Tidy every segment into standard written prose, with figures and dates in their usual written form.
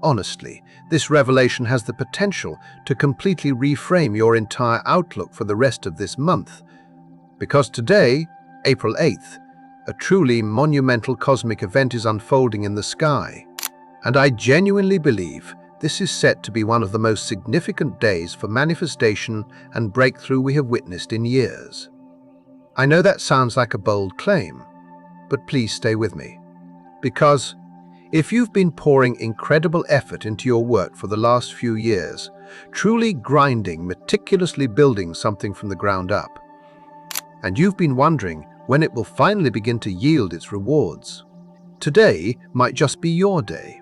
Honestly, this revelation has the potential to completely reframe your entire outlook for the rest of this month. Because today, April 8th, a truly monumental cosmic event is unfolding in the sky. And I genuinely believe this is set to be one of the most significant days for manifestation and breakthrough we have witnessed in years. I know that sounds like a bold claim, but please stay with me. Because if you've been pouring incredible effort into your work for the last few years, truly grinding, meticulously building something from the ground up, and you've been wondering when it will finally begin to yield its rewards, today might just be your day.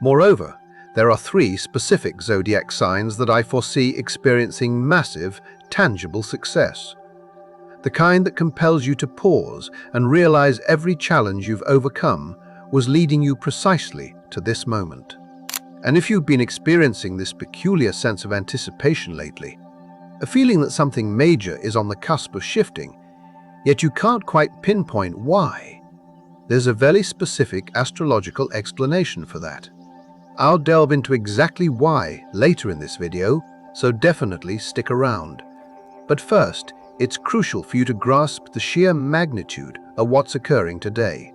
Moreover, there are 3 specific zodiac signs that I foresee experiencing massive, tangible success. The kind that compels you to pause and realize every challenge you've overcome was leading you precisely to this moment. And if you've been experiencing this peculiar sense of anticipation lately, a feeling that something major is on the cusp of shifting, yet you can't quite pinpoint why, there's a very specific astrological explanation for that. I'll delve into exactly why later in this video, so definitely stick around. But first, it's crucial for you to grasp the sheer magnitude of what's occurring today.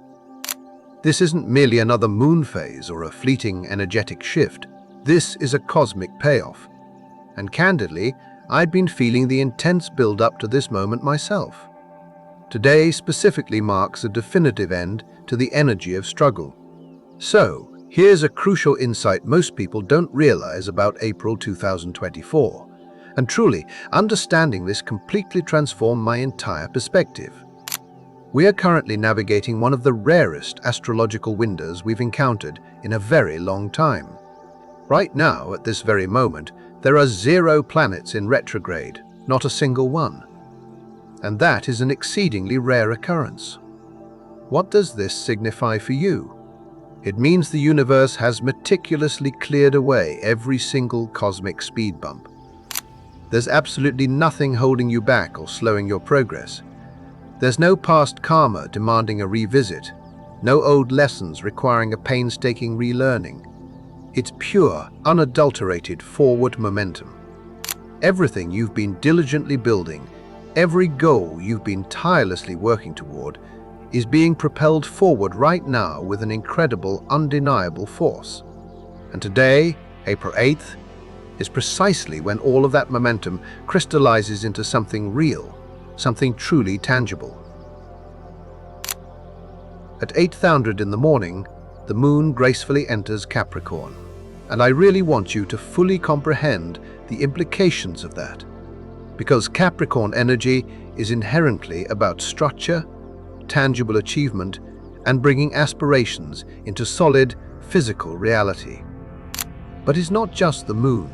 This isn't merely another moon phase or a fleeting energetic shift. This is a cosmic payoff. And candidly, I'd been feeling the intense build-up to this moment myself. Today specifically marks a definitive end to the energy of struggle. So, here's a crucial insight most people don't realize about April 2024. And truly, understanding this completely transformed my entire perspective. We are currently navigating one of the rarest astrological windows we've encountered in a very long time. Right now, at this very moment, there are 0 planets in retrograde, not a single one. And that is an exceedingly rare occurrence. What does this signify for you? It means the universe has meticulously cleared away every single cosmic speed bump. There's absolutely nothing holding you back or slowing your progress. There's no past karma demanding a revisit, no old lessons requiring a painstaking relearning. It's pure, unadulterated forward momentum. Everything you've been diligently building, every goal you've been tirelessly working toward, is being propelled forward right now with an incredible, undeniable force. And today, April 8th, is precisely when all of that momentum crystallizes into something real, something truly tangible. At 8:00 in the morning, the moon gracefully enters Capricorn, and I really want you to fully comprehend the implications of that, because Capricorn energy is inherently about structure, tangible achievement, and bringing aspirations into solid, physical reality. But it's not just the moon.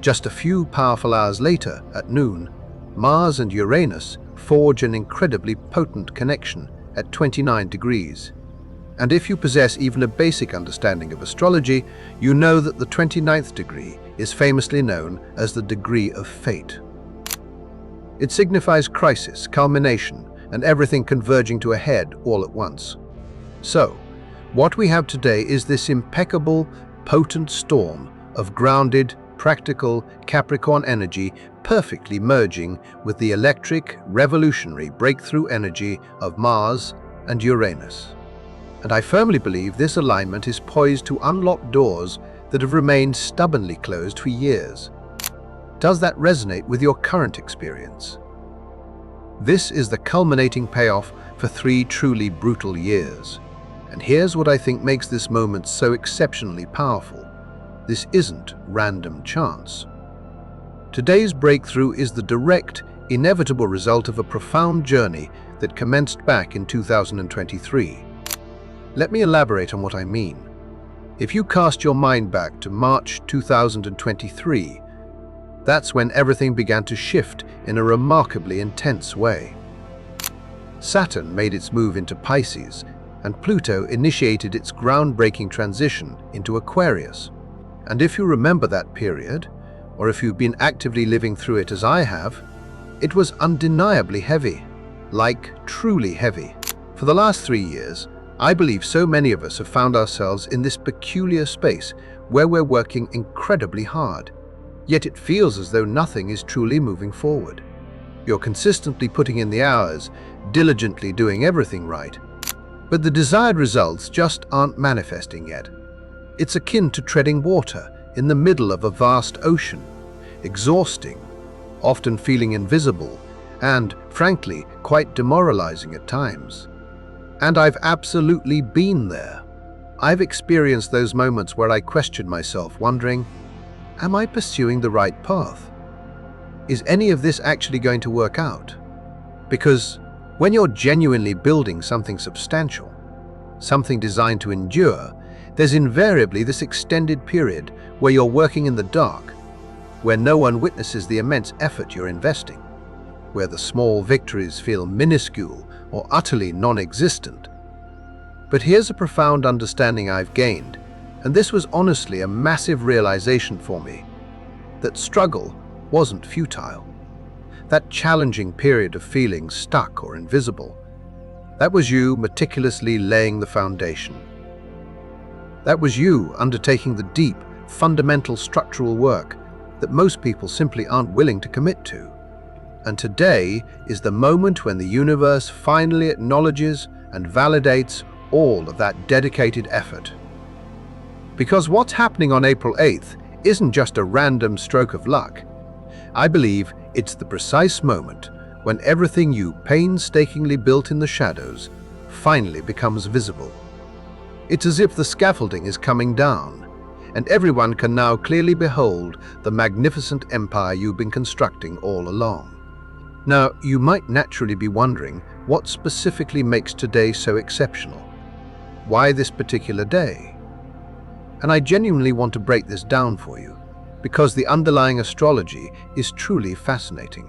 Just a few powerful hours later, at noon, Mars and Uranus forge an incredibly potent connection at 29 degrees. And if you possess even a basic understanding of astrology, you know that the 29th degree is famously known as the degree of fate. It signifies crisis, culmination, and everything converging to a head all at once. So, what we have today is this impeccable, potent storm of grounded, practical Capricorn energy perfectly merging with the electric, revolutionary breakthrough energy of Mars and Uranus. And I firmly believe this alignment is poised to unlock doors that have remained stubbornly closed for years. Does that resonate with your current experience? This is the culminating payoff for 3 truly brutal years. And here's what I think makes this moment so exceptionally powerful. This isn't random chance. Today's breakthrough is the direct, inevitable result of a profound journey that commenced back in 2023. Let me elaborate on what I mean. If you cast your mind back to March 2023, that's when everything began to shift in a remarkably intense way. Saturn made its move into Pisces, and Pluto initiated its groundbreaking transition into Aquarius. And if you remember that period, or if you've been actively living through it as I have, it was undeniably heavy, like truly heavy. For the last 3 years, I believe so many of us have found ourselves in this peculiar space where we're working incredibly hard, yet it feels as though nothing is truly moving forward. You're consistently putting in the hours, diligently doing everything right, but the desired results just aren't manifesting yet. It's akin to treading water in the middle of a vast ocean, exhausting, often feeling invisible, and, frankly, quite demoralizing at times. And I've absolutely been there. I've experienced those moments where I question myself, wondering, am I pursuing the right path? Is any of this actually going to work out? Because when you're genuinely building something substantial, something designed to endure, there's invariably this extended period where you're working in the dark, where no one witnesses the immense effort you're investing, where the small victories feel minuscule or utterly non-existent. But here's a profound understanding I've gained, and this was honestly a massive realization for me, that struggle wasn't futile. That challenging period of feeling stuck or invisible, that was you meticulously laying the foundation. That was you undertaking the deep, fundamental structural work that most people simply aren't willing to commit to. And today is the moment when the universe finally acknowledges and validates all of that dedicated effort. Because what's happening on April 8th isn't just a random stroke of luck. I believe it's the precise moment when everything you painstakingly built in the shadows finally becomes visible. It's as if the scaffolding is coming down, and everyone can now clearly behold the magnificent empire you've been constructing all along. Now, you might naturally be wondering what specifically makes today so exceptional. Why this particular day? And I genuinely want to break this down for you, because the underlying astrology is truly fascinating.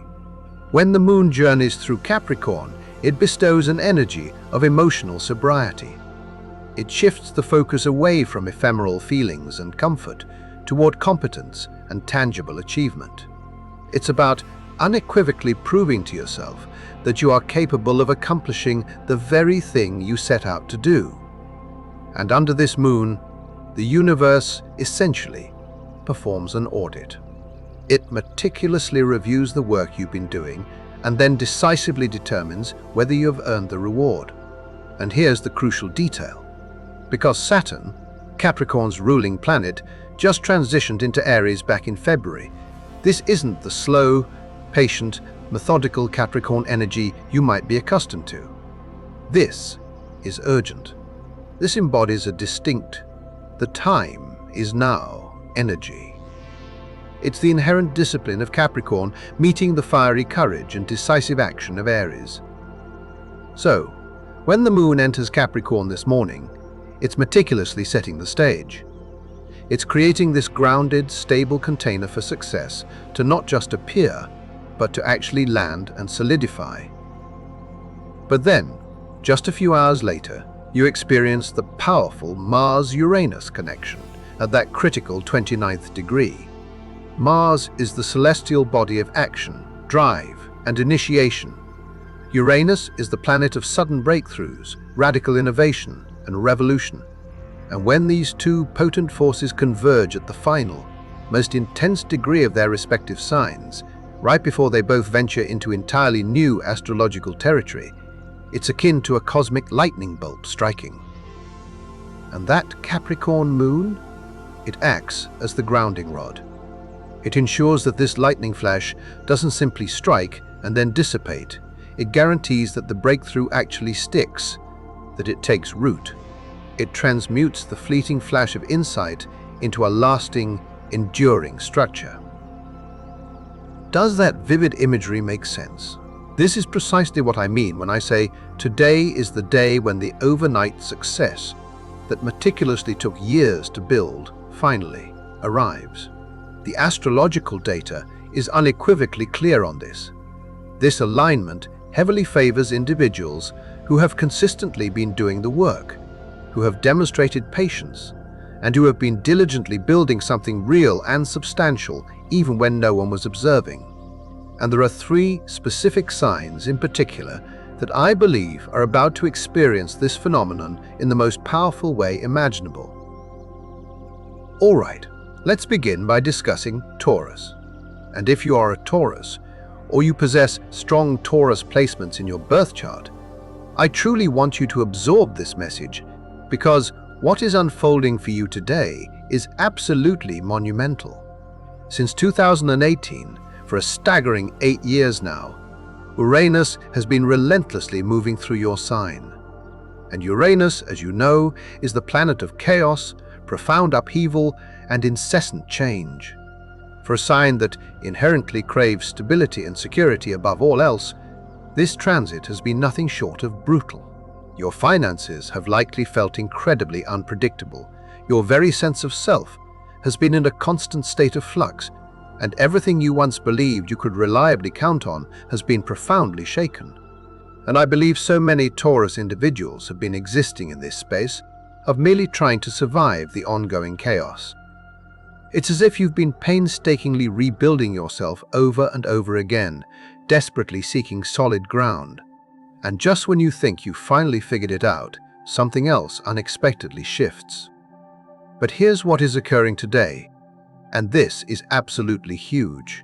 When the moon journeys through Capricorn, it bestows an energy of emotional sobriety. It shifts the focus away from ephemeral feelings and comfort toward competence and tangible achievement. It's about unequivocally proving to yourself that you are capable of accomplishing the very thing you set out to do. And under this moon, the universe essentially performs an audit. It meticulously reviews the work you've been doing and then decisively determines whether you have earned the reward. And here's the crucial detail. Because Saturn, Capricorn's ruling planet, just transitioned into Aries back in February, this isn't the slow, patient, methodical Capricorn energy you might be accustomed to. This is urgent. This embodies a distinct, the time is now energy. It's the inherent discipline of Capricorn meeting the fiery courage and decisive action of Aries. So, when the moon enters Capricorn this morning, it's meticulously setting the stage. It's creating this grounded, stable container for success to not just appear, but to actually land and solidify. But then, just a few hours later, you experience the powerful Mars-Uranus connection at that critical 29th degree. Mars is the celestial body of action, drive, and initiation. Uranus is the planet of sudden breakthroughs, radical innovation, and revolution. And when these two potent forces converge at the final, most intense degree of their respective signs, right before they both venture into entirely new astrological territory, it's akin to a cosmic lightning bolt striking. And that Capricorn moon, it acts as the grounding rod. It ensures that this lightning flash doesn't simply strike and then dissipate. It guarantees that the breakthrough actually sticks, that it takes root. It transmutes the fleeting flash of insight into a lasting, enduring structure. Does that vivid imagery make sense? This is precisely what I mean when I say today is the day when the overnight success that meticulously took years to build finally arrives. The astrological data is unequivocally clear on this. This alignment heavily favors individuals who have consistently been doing the work, who have demonstrated patience, and who have been diligently building something real and substantial even when no one was observing. And there are three specific signs in particular that I believe are about to experience this phenomenon in the most powerful way imaginable. Alright, let's begin by discussing Taurus. And if you are a Taurus, or you possess strong Taurus placements in your birth chart, I truly want you to absorb this message, because what is unfolding for you today is absolutely monumental. Since 2018, for a staggering 8 years now, Uranus has been relentlessly moving through your sign. And Uranus, as you know, is the planet of chaos, profound upheaval, and incessant change. For a sign that inherently craves stability and security above all else, this transit has been nothing short of brutal. Your finances have likely felt incredibly unpredictable. Your very sense of self has been in a constant state of flux, and everything you once believed you could reliably count on has been profoundly shaken. And I believe so many Taurus individuals have been existing in this space of merely trying to survive the ongoing chaos. It's as if you've been painstakingly rebuilding yourself over and over again, desperately seeking solid ground. And just when you think you've finally figured it out, something else unexpectedly shifts. But here's what is occurring today, and this is absolutely huge.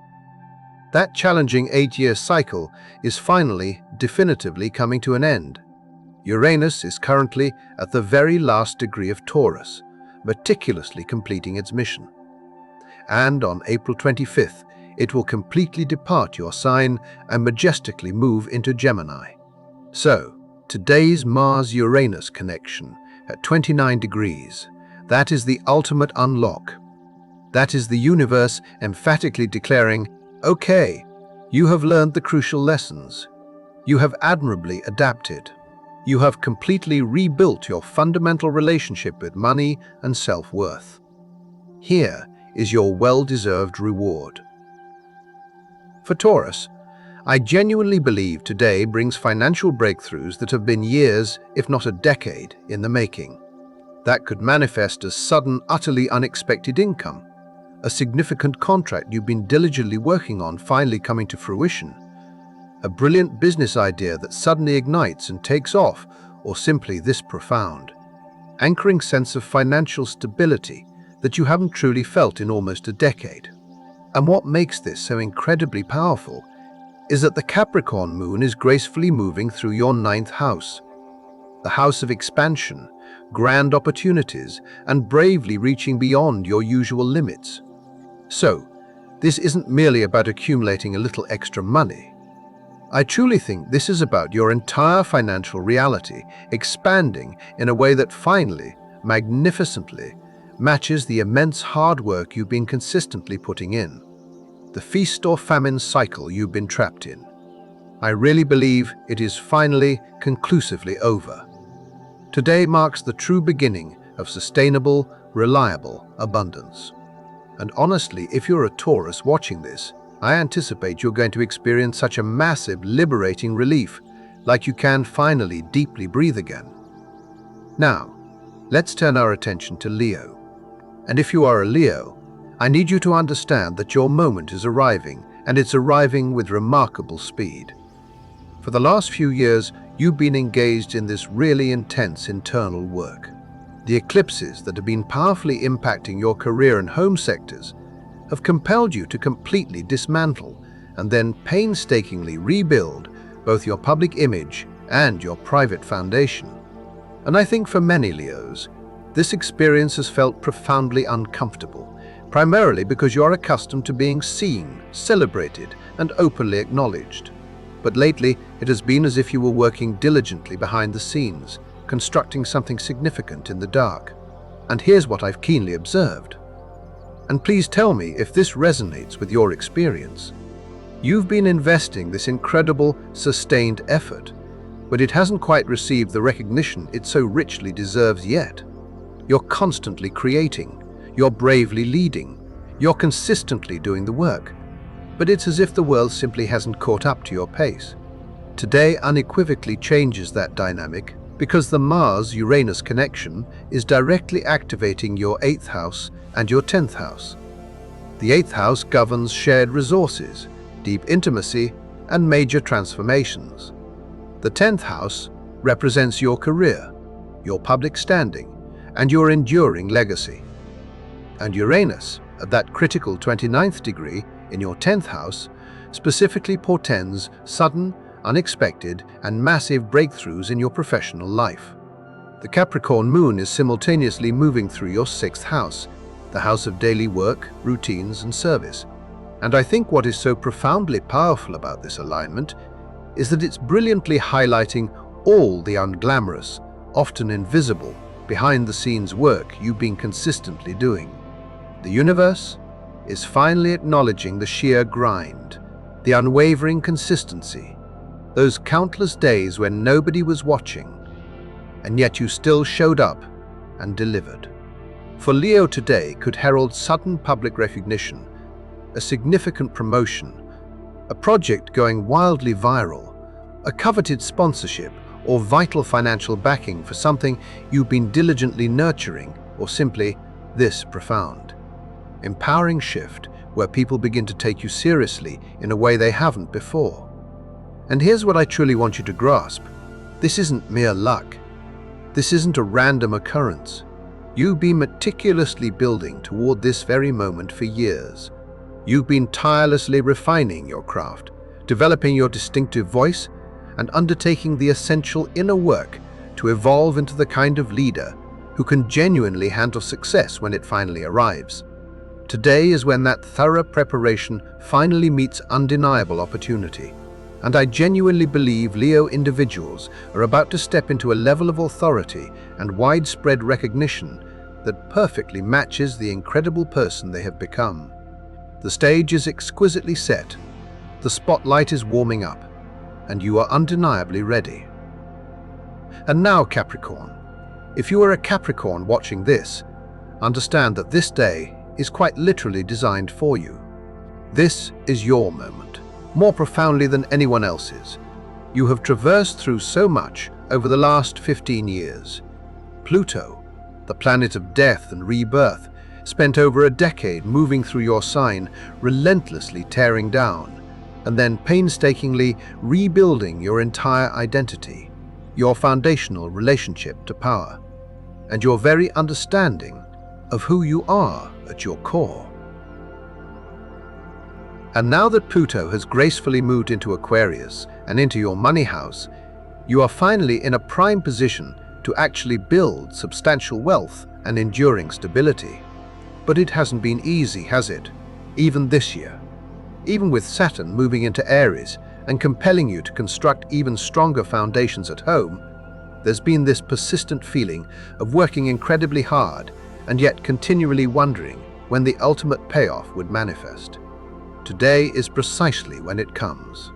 That challenging 8-year cycle is finally, definitively coming to an end. Uranus is currently at the very last degree of Taurus, meticulously completing its mission. And on April 25th, it will completely depart your sign and majestically move into Gemini. So, today's Mars-Uranus connection at 29 degrees, that is the ultimate unlock. That is the universe emphatically declaring, okay, you have learned the crucial lessons. You have admirably adapted. You have completely rebuilt your fundamental relationship with money and self-worth. Here is your well-deserved reward. For Taurus, I genuinely believe today brings financial breakthroughs that have been years, if not a decade, in the making. That could manifest as sudden, utterly unexpected income, a significant contract you've been diligently working on finally coming to fruition, a brilliant business idea that suddenly ignites and takes off, or simply this profound, anchoring sense of financial stability that you haven't truly felt in almost a decade. And what makes this so incredibly powerful is that the Capricorn Moon is gracefully moving through your 9th house, the house of expansion, grand opportunities, and bravely reaching beyond your usual limits. So, this isn't merely about accumulating a little extra money. I truly think this is about your entire financial reality expanding in a way that finally, magnificently, matches the immense hard work you've been consistently putting in, the feast or famine cycle you've been trapped in. I really believe it is finally, conclusively over. Today marks the true beginning of sustainable, reliable abundance. And honestly, if you're a Taurus watching this, I anticipate you're going to experience such a massive, liberating relief, like you can finally deeply breathe again. Now, let's turn our attention to Leo. And if you are a Leo, I need you to understand that your moment is arriving, and it's arriving with remarkable speed. For the last few years, you've been engaged in this really intense internal work. The eclipses that have been powerfully impacting your career and home sectors have compelled you to completely dismantle and then painstakingly rebuild both your public image and your private foundation. And I think for many Leos, this experience has felt profoundly uncomfortable, primarily because you're accustomed to being seen, celebrated, and openly acknowledged. But lately, it has been as if you were working diligently behind the scenes, constructing something significant in the dark. And here's what I've keenly observed. And please tell me if this resonates with your experience. You've been investing this incredible, sustained effort, but it hasn't quite received the recognition it so richly deserves yet. You're constantly creating, you're bravely leading, you're consistently doing the work, but it's as if the world simply hasn't caught up to your pace. Today unequivocally changes that dynamic because the Mars-Uranus connection is directly activating your 8th house and your 10th house. The 8th house governs shared resources, deep intimacy, and major transformations. The 10th house represents your career, your public standing, and your enduring legacy. And Uranus, at that critical 29th degree in your 10th house, specifically portends sudden, unexpected, and massive breakthroughs in your professional life. The Capricorn Moon is simultaneously moving through your 6th house, the house of daily work, routines, and service. And I think what is so profoundly powerful about this alignment is that it's brilliantly highlighting all the unglamorous, often invisible, behind-the-scenes work you've been consistently doing. The universe is finally acknowledging the sheer grind, the unwavering consistency, those countless days when nobody was watching, and yet you still showed up and delivered. For Leo, today could herald sudden public recognition, a significant promotion, a project going wildly viral, a coveted sponsorship, or vital financial backing for something you've been diligently nurturing, or simply this profound, empowering shift where people begin to take you seriously in a way they haven't before. And here's what I truly want you to grasp. This isn't mere luck. This isn't a random occurrence. You've been meticulously building toward this very moment for years. You've been tirelessly refining your craft, developing your distinctive voice, and undertaking the essential inner work to evolve into the kind of leader who can genuinely handle success when it finally arrives. Today is when that thorough preparation finally meets undeniable opportunity. And I genuinely believe Leo individuals are about to step into a level of authority and widespread recognition that perfectly matches the incredible person they have become. The stage is exquisitely set, the spotlight is warming up, and you are undeniably ready. And now, Capricorn, if you are a Capricorn watching this, understand that this day is quite literally designed for you. This is your moment, more profoundly than anyone else's. You have traversed through so much over the last 15 years. Pluto, the planet of death and rebirth, spent over a decade moving through your sign, relentlessly tearing down, and then painstakingly rebuilding your entire identity, your foundational relationship to power, and your very understanding of who you are at your core. And now that Pluto has gracefully moved into Aquarius and into your money house, you are finally in a prime position to actually build substantial wealth and enduring stability. But it hasn't been easy, has it? Even this year. Even with Saturn moving into Aries and compelling you to construct even stronger foundations at home, there's been this persistent feeling of working incredibly hard and yet continually wondering when the ultimate payoff would manifest. Today is precisely when it comes.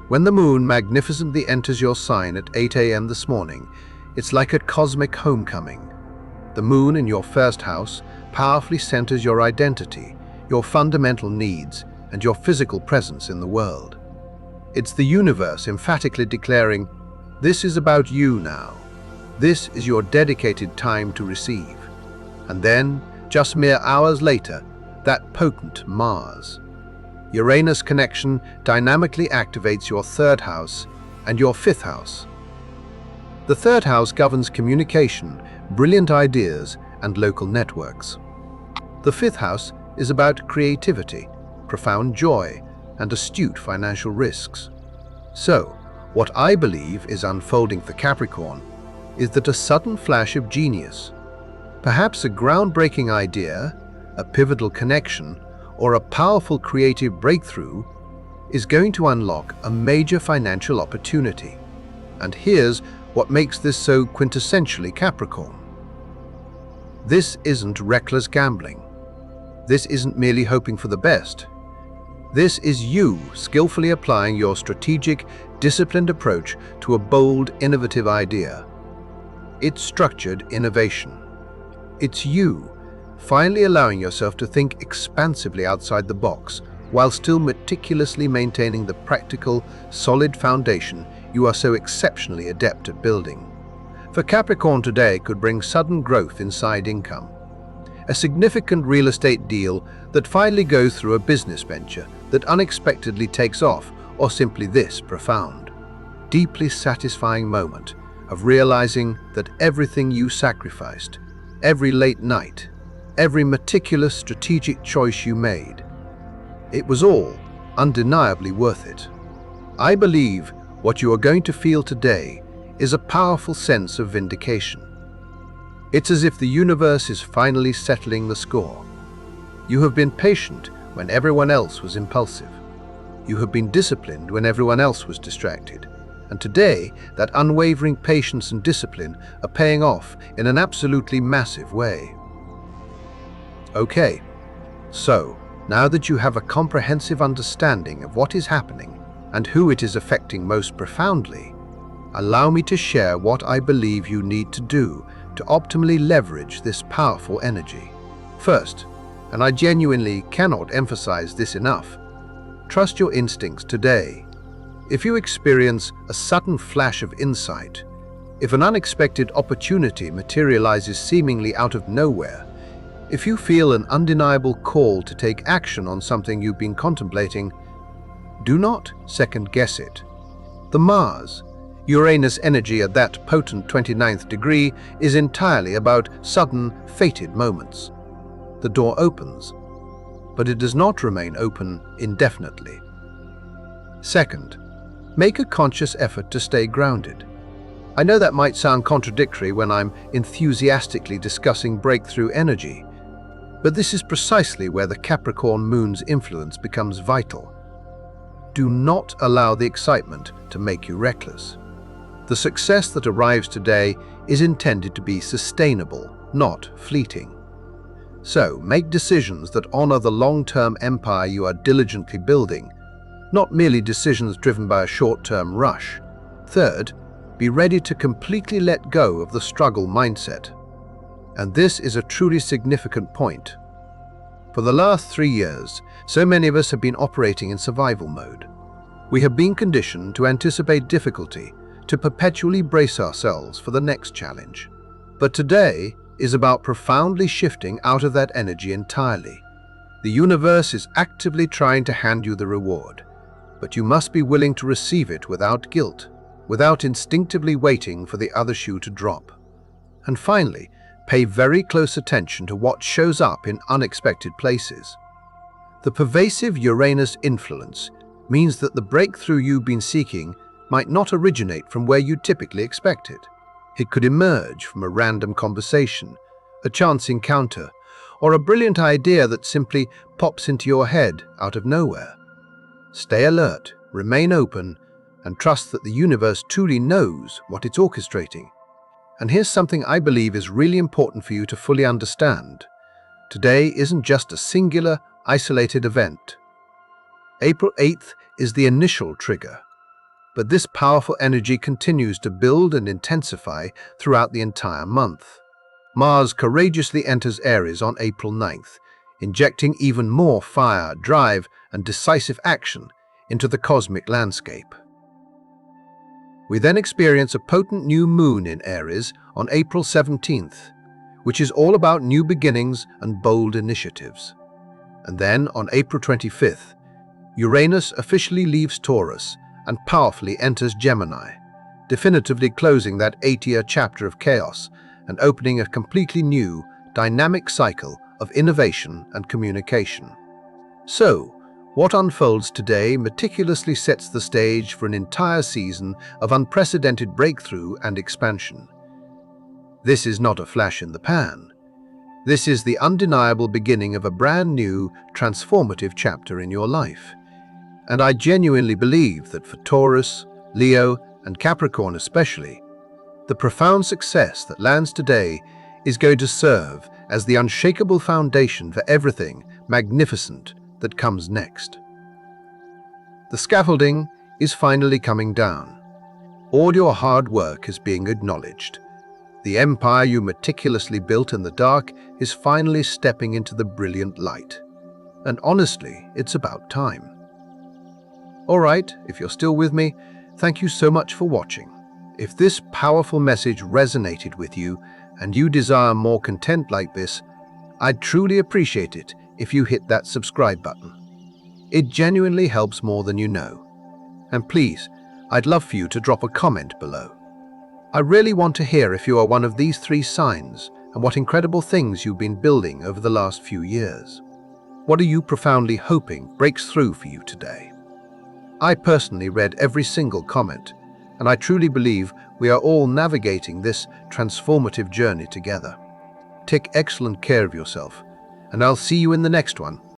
When the moon magnificently enters your sign at 8 a.m. this morning, it's like a cosmic homecoming. The moon in your first house powerfully centers your identity, your fundamental needs, and your physical presence in the world. It's the universe emphatically declaring, this is about you now. This is your dedicated time to receive. And then, just mere hours later, that potent Mars-Uranus connection dynamically activates your 3rd house and your 5th house. The 3rd house governs communication, brilliant ideas, and local networks. The 5th house is about creativity, profound joy, and astute financial risks. So, what I believe is unfolding for Capricorn is that a sudden flash of genius, perhaps a groundbreaking idea, a pivotal connection, or a powerful creative breakthrough, is going to unlock a major financial opportunity. And here's what makes this so quintessentially Capricorn. This isn't reckless gambling. This isn't merely hoping for the best. This is you skillfully applying your strategic, disciplined approach to a bold, innovative idea. It's structured innovation. It's you finally allowing yourself to think expansively outside the box while still meticulously maintaining the practical, solid foundation you are so exceptionally adept at building. For Capricorn, today could bring sudden growth in side income, a significant real estate deal that finally goes through a business venture that unexpectedly takes off, or simply this profound. deeply satisfying moment of realizing that everything you sacrificed, every late night, every meticulous strategic choice you made, it was all undeniably worth it. I believe what you are going to feel today is a powerful sense of vindication. It's as if the universe is finally settling the score. You have been patient when everyone else was impulsive. You have been disciplined when everyone else was distracted. And today, that unwavering patience and discipline are paying off in an absolutely massive way. Okay, so now that you have a comprehensive understanding of what is happening and who it is affecting most profoundly, allow me to share what I believe you need to do to optimally leverage this powerful energy. First, and I genuinely cannot emphasize this enough, trust your instincts today. If you experience a sudden flash of insight, if an unexpected opportunity materializes seemingly out of nowhere, if you feel an undeniable call to take action on something you've been contemplating, do not second-guess it. The Mars-Uranus energy at that potent 29th degree is entirely about sudden, fated moments. The door opens, but it does not remain open indefinitely. Second, make a conscious effort to stay grounded. I know that might sound contradictory when I'm enthusiastically discussing breakthrough energy, but this is precisely where the Capricorn Moon's influence becomes vital. Do not allow the excitement to make you reckless. The success that arrives today is intended to be sustainable, not fleeting. So, make decisions that honor the long-term empire you are diligently building, not merely decisions driven by a short-term rush. Third, be ready to completely let go of the struggle mindset. And this is a truly significant point. For the last 3 years, so many of us have been operating in survival mode. We have been conditioned to anticipate difficulty, to perpetually brace ourselves for the next challenge. But today is about profoundly shifting out of that energy entirely. The universe is actively trying to hand you the reward, but you must be willing to receive it without guilt, without instinctively waiting for the other shoe to drop. And finally, pay very close attention to what shows up in unexpected places. The pervasive Uranus influence means that the breakthrough you've been seeking might not originate from where you typically expect it. It could emerge from a random conversation, a chance encounter, or a brilliant idea that simply pops into your head out of nowhere. Stay alert, remain open, and trust that the universe truly knows what it's orchestrating. And here's something I believe is really important for you to fully understand. Today isn't just a singular, isolated event. April 8th is the initial trigger, but this powerful energy continues to build and intensify throughout the entire month. Mars courageously enters Aries on April 9th, injecting even more fire, drive, and decisive action into the cosmic landscape. We then experience a potent new moon in Aries on April 17th, which is all about new beginnings and bold initiatives. And then on April 25th, Uranus officially leaves Taurus and powerfully enters Gemini, definitively closing that 8-year chapter of chaos and opening a completely new, dynamic cycle of innovation and communication. So, what unfolds today meticulously sets the stage for an entire season of unprecedented breakthrough and expansion. This is not a flash in the pan. This is the undeniable beginning of a brand new, transformative chapter in your life. And I genuinely believe that for Taurus, Leo, and Capricorn especially, the profound success that lands today is going to serve as the unshakable foundation for everything magnificent that comes next. The scaffolding is finally coming down. All your hard work is being acknowledged. The empire you meticulously built in the dark is finally stepping into the brilliant light. And honestly, it's about time. Alright, if you're still with me, thank you so much for watching. If this powerful message resonated with you and you desire more content like this, I'd truly appreciate it if you hit that subscribe button. It genuinely helps more than you know. And please, I'd love for you to drop a comment below. I really want to hear if you are one of these 3 signs and what incredible things you've been building over the last few years. What are you profoundly hoping breaks through for you today? I personally read every single comment, and I truly believe we are all navigating this transformative journey together. Take excellent care of yourself, and I'll see you in the next one.